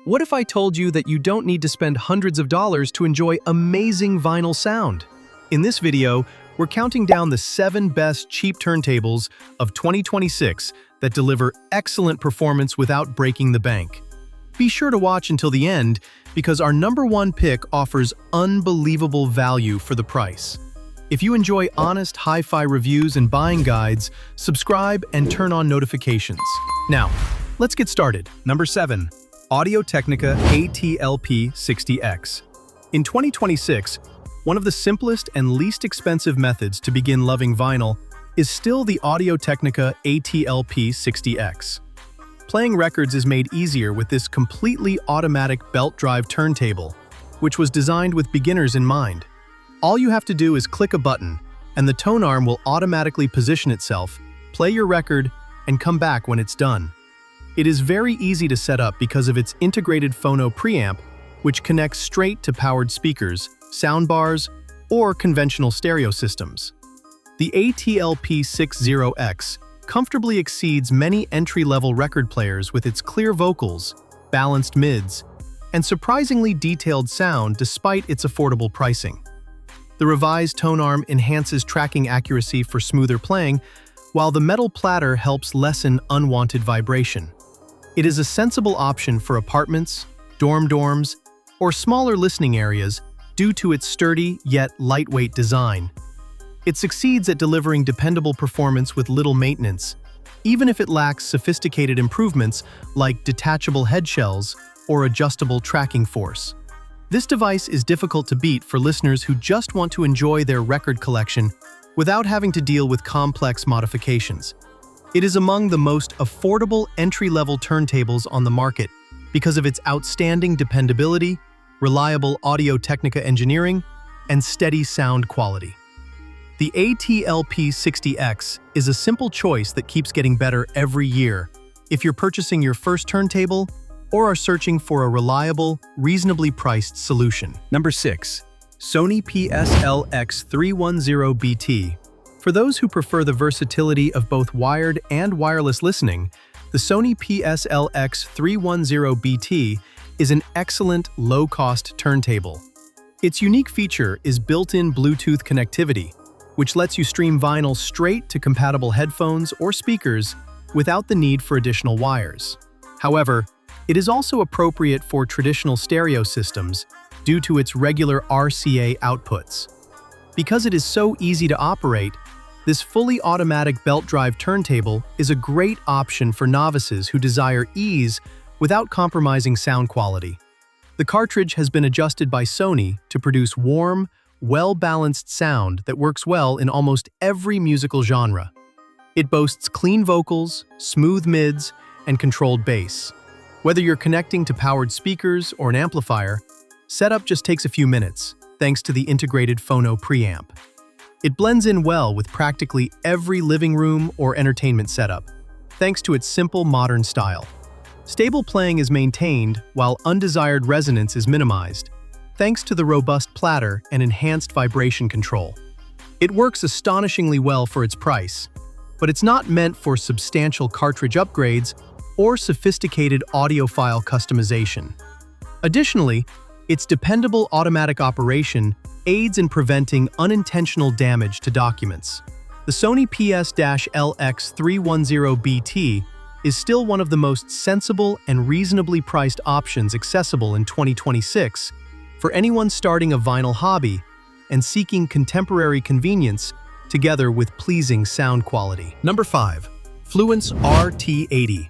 What if I told you that you don't need to spend hundreds of dollars to enjoy amazing vinyl sound? In this video, we're counting down the 7 best cheap turntables of 2026 that deliver excellent performance without breaking the bank. Be sure to watch until the end because our #1 pick offers unbelievable value for the price. If you enjoy honest hi-fi reviews and buying guides, subscribe and turn on notifications. Now, let's get started. Number 7. Audio-Technica AT-LP60X. In 2026, one of the simplest and least expensive methods to begin loving vinyl is still the Audio-Technica AT-LP60X. Playing records is made easier with this completely automatic belt drive turntable, which was designed with beginners in mind. All you have to do is click a button, and the tone arm will automatically position itself, play your record, and come back when it's done. It is very easy to set up because of its integrated phono preamp, which connects straight to powered speakers, soundbars, or conventional stereo systems. The AT-LP60X comfortably exceeds many entry-level record players with its clear vocals, balanced mids, and surprisingly detailed sound despite its affordable pricing. The revised tone arm enhances tracking accuracy for smoother playing, while the metal platter helps lessen unwanted vibration. It is a sensible option for apartments, dorms, or smaller listening areas due to its sturdy yet lightweight design. It succeeds at delivering dependable performance with little maintenance, even if it lacks sophisticated improvements like detachable head shells or adjustable tracking force. This device is difficult to beat for listeners who just want to enjoy their record collection without having to deal with complex modifications. It is among the most affordable entry-level turntables on the market because of its outstanding dependability, reliable Audio-Technica engineering, and steady sound quality. The AT-LP60X is a simple choice that keeps getting better every year if you're purchasing your first turntable or are searching for a reliable, reasonably priced solution. Number 6. Sony PS-LX310BT. For those who prefer the versatility of both wired and wireless listening, the Sony PS-LX310BT is an excellent low-cost turntable. Its unique feature is built-in Bluetooth connectivity, which lets you stream vinyl straight to compatible headphones or speakers without the need for additional wires. However, it is also appropriate for traditional stereo systems due to its regular RCA outputs. Because it is so easy to operate, this fully automatic belt drive turntable is a great option for novices who desire ease without compromising sound quality. The cartridge has been adjusted by Sony to produce warm, well-balanced sound that works well in almost every musical genre. It boasts clean vocals, smooth mids, and controlled bass. Whether you're connecting to powered speakers or an amplifier, setup just takes a few minutes, thanks to the integrated phono preamp. It blends in well with practically every living room or entertainment setup, thanks to its simple modern style. Stable playing is maintained while undesired resonance is minimized, thanks to the robust platter and enhanced vibration control. It works astonishingly well for its price, but it's not meant for substantial cartridge upgrades or sophisticated audiophile customization. Additionally, its dependable automatic operation aids in preventing unintentional damage to documents. The Sony PS-LX310BT is still one of the most sensible and reasonably priced options accessible in 2026 for anyone starting a vinyl hobby and seeking contemporary convenience together with pleasing sound quality. Number 5. Fluance RT80.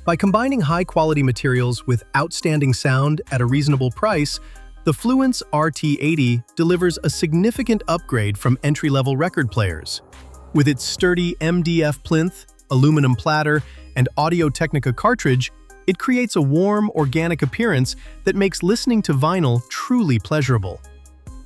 By combining high-quality materials with outstanding sound at a reasonable price, the Fluance RT80 delivers a significant upgrade from entry-level record players. With its sturdy MDF plinth, aluminum platter, and Audio-Technica cartridge, it creates a warm, organic appearance that makes listening to vinyl truly pleasurable.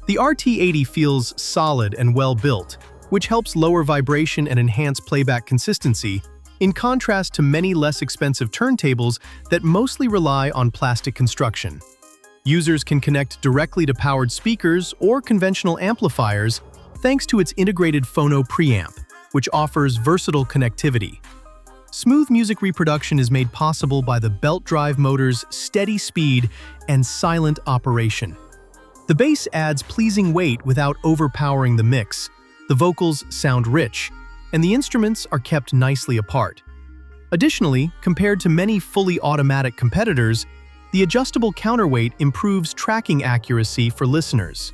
The RT80 feels solid and well-built, which helps lower vibration and enhance playback consistency, in contrast to many less expensive turntables that mostly rely on plastic construction. Users can connect directly to powered speakers or conventional amplifiers thanks to its integrated phono preamp, which offers versatile connectivity. Smooth music reproduction is made possible by the belt drive motor's steady speed and silent operation. The bass adds pleasing weight without overpowering the mix, the vocals sound rich, and the instruments are kept nicely apart. Additionally, compared to many fully automatic competitors, the adjustable counterweight improves tracking accuracy for listeners.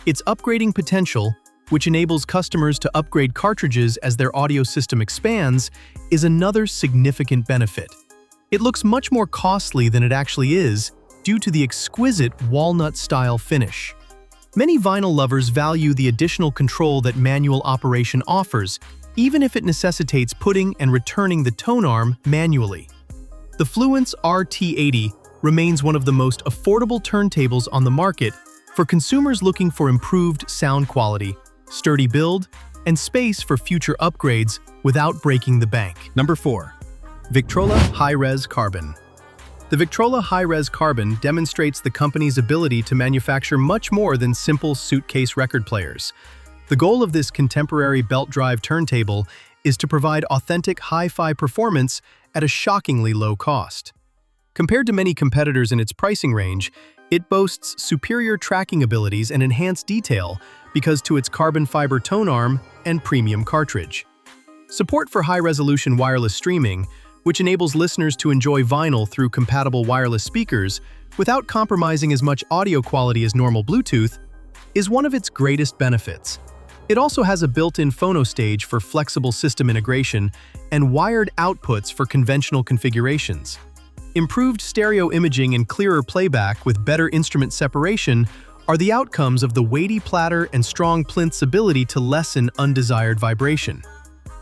Its upgrading potential, which enables customers to upgrade cartridges as their audio system expands, is another significant benefit. It looks much more costly than it actually is due to the exquisite walnut-style finish. Many vinyl lovers value the additional control that manual operation offers, even if it necessitates putting and returning the tone arm manually. The Fluance RT80 remains one of the most affordable turntables on the market for consumers looking for improved sound quality, sturdy build, and space for future upgrades without breaking the bank. Number 4. Victrola High-Res Carbon. The Victrola High-Res Carbon demonstrates the company's ability to manufacture much more than simple suitcase record players. The goal of this contemporary belt drive turntable is to provide authentic hi-fi performance at a shockingly low cost. Compared to many competitors in its pricing range, it boasts superior tracking abilities and enhanced detail because to its carbon fiber tone arm and premium cartridge. Support for high-resolution wireless streaming, which enables listeners to enjoy vinyl through compatible wireless speakers without compromising as much audio quality as normal Bluetooth, is one of its greatest benefits. It also has a built-in phono stage for flexible system integration and wired outputs for conventional configurations. Improved stereo imaging and clearer playback with better instrument separation are the outcomes of the weighty platter and strong plinth's ability to lessen undesired vibration.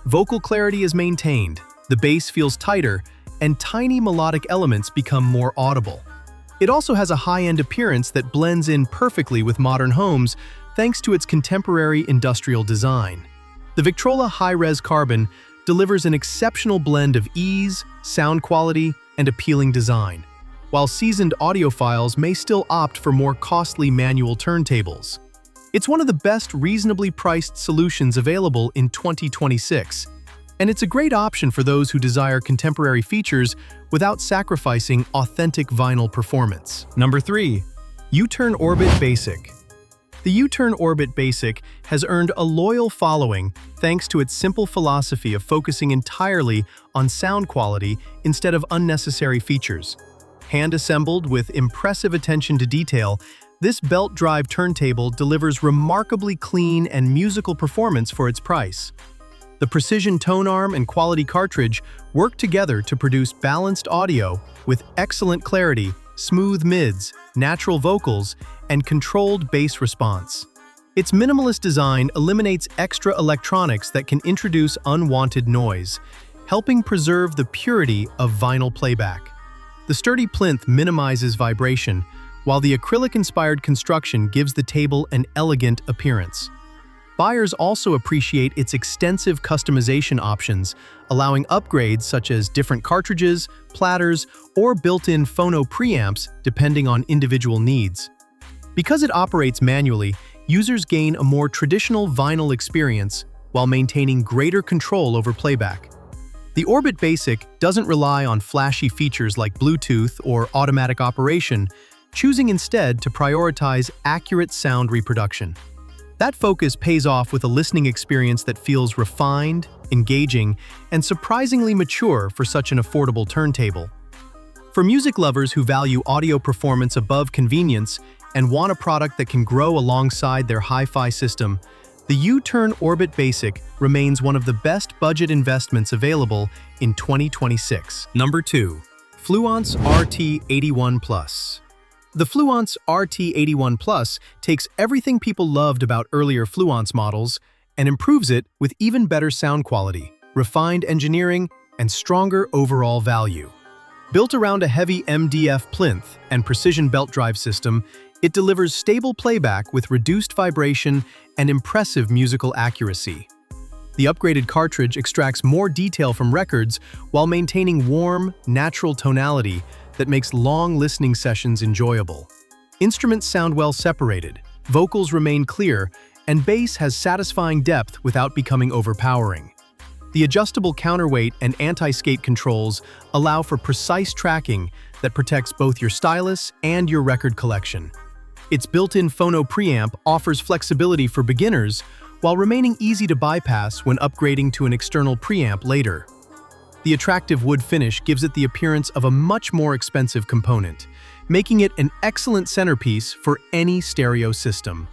Vocal clarity is maintained, the bass feels tighter, and tiny melodic elements become more audible. It also has a high-end appearance that blends in perfectly with modern homes thanks to its contemporary industrial design. The Victrola High-Res Carbon delivers an exceptional blend of ease, sound quality, and appealing design, while seasoned audiophiles may still opt for more costly manual turntables. It's one of the best reasonably priced solutions available in 2026, and it's a great option for those who desire contemporary features without sacrificing authentic vinyl performance. Number 3. U-Turn Orbit Basic. The U-Turn Orbit Basic has earned a loyal following thanks to its simple philosophy of focusing entirely on sound quality instead of unnecessary features. Hand-assembled with impressive attention to detail, this belt drive turntable delivers remarkably clean and musical performance for its price. The precision tone arm and quality cartridge work together to produce balanced audio with excellent clarity, smooth mids, natural vocals, and controlled bass response. Its minimalist design eliminates extra electronics that can introduce unwanted noise, helping preserve the purity of vinyl playback. The sturdy plinth minimizes vibration, while the acrylic-inspired construction gives the table an elegant appearance. Buyers also appreciate its extensive customization options, allowing upgrades such as different cartridges, platters, or built-in phono preamps depending on individual needs. Because it operates manually, users gain a more traditional vinyl experience while maintaining greater control over playback. The Orbit Basic doesn't rely on flashy features like Bluetooth or automatic operation, choosing instead to prioritize accurate sound reproduction. That focus pays off with a listening experience that feels refined, engaging, and surprisingly mature for such an affordable turntable. For music lovers who value audio performance above convenience and want a product that can grow alongside their hi-fi system, the U-Turn Orbit Basic remains one of the best budget investments available in 2026. Number 2. Fluance RT80 The Fluance RT80 takes everything people loved about earlier Fluance models and improves it with even better sound quality, refined engineering, and stronger overall value. Built around a heavy MDF plinth and precision belt drive system, it delivers stable playback with reduced vibration and impressive musical accuracy. The upgraded cartridge extracts more detail from records while maintaining warm, natural tonality that makes long listening sessions enjoyable. Instruments sound well separated, vocals remain clear, and bass has satisfying depth without becoming overpowering. The adjustable counterweight and anti-skate controls allow for precise tracking that protects both your stylus and your record collection. Its built-in phono preamp offers flexibility for beginners while remaining easy to bypass when upgrading to an external preamp later. The attractive wood finish gives it the appearance of a much more expensive component, making it an excellent centerpiece for any stereo system.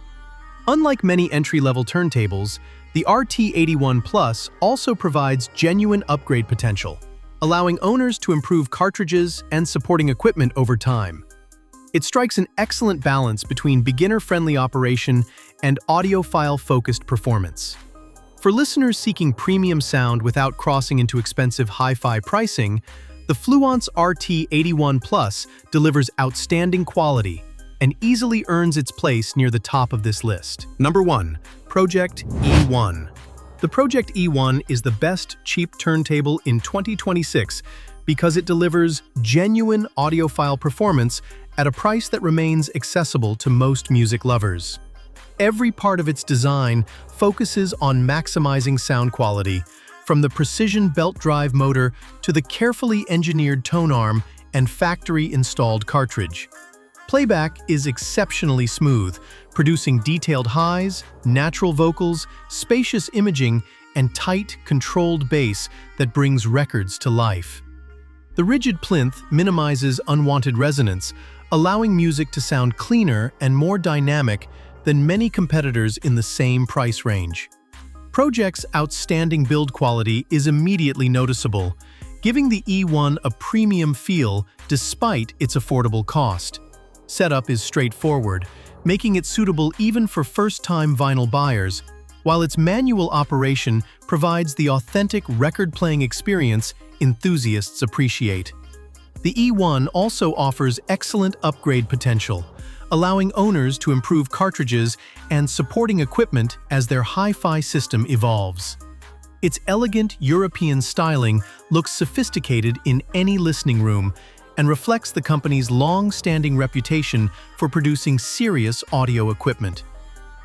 Unlike many entry-level turntables, the RT81 Plus also provides genuine upgrade potential, allowing owners to improve cartridges and supporting equipment over time. It strikes an excellent balance between beginner-friendly operation and audiophile-focused performance. For listeners seeking premium sound without crossing into expensive hi-fi pricing, the Fluance RT81 Plus delivers outstanding quality and easily earns its place near the top of this list. Number 1. Project E1. The Project E1 is the best cheap turntable in 2026 because it delivers genuine audiophile performance at a price that remains accessible to most music lovers. Every part of its design focuses on maximizing sound quality, from the precision belt drive motor to the carefully engineered tone arm and factory-installed cartridge. Playback is exceptionally smooth, producing detailed highs, natural vocals, spacious imaging, and tight, controlled bass that brings records to life. The rigid plinth minimizes unwanted resonance, allowing music to sound cleaner and more dynamic than many competitors in the same price range. Project's outstanding build quality is immediately noticeable, giving the E1 a premium feel despite its affordable cost. Setup is straightforward, making it suitable even for first-time vinyl buyers, while its manual operation provides the authentic record-playing experience enthusiasts appreciate. The E1 also offers excellent upgrade potential, allowing owners to improve cartridges and supporting equipment as their hi-fi system evolves. Its elegant European styling looks sophisticated in any listening room and reflects the company's long-standing reputation for producing serious audio equipment.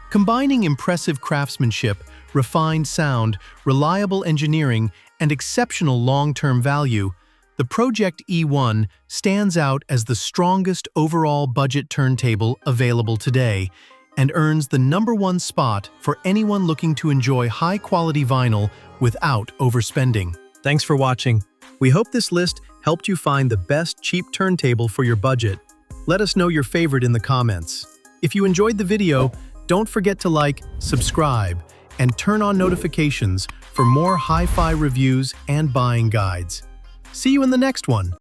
Combining impressive craftsmanship, refined sound, reliable engineering, and exceptional long-term value, the Project E1 stands out as the strongest overall budget turntable available today and earns the #1 spot for anyone looking to enjoy high-quality vinyl without overspending. Thanks for watching. We hope this list helped you find the best cheap turntable for your budget. Let us know your favorite in the comments. If you enjoyed the video, don't forget to like, subscribe, and turn on notifications for more hi-fi reviews and buying guides. See you in the next one.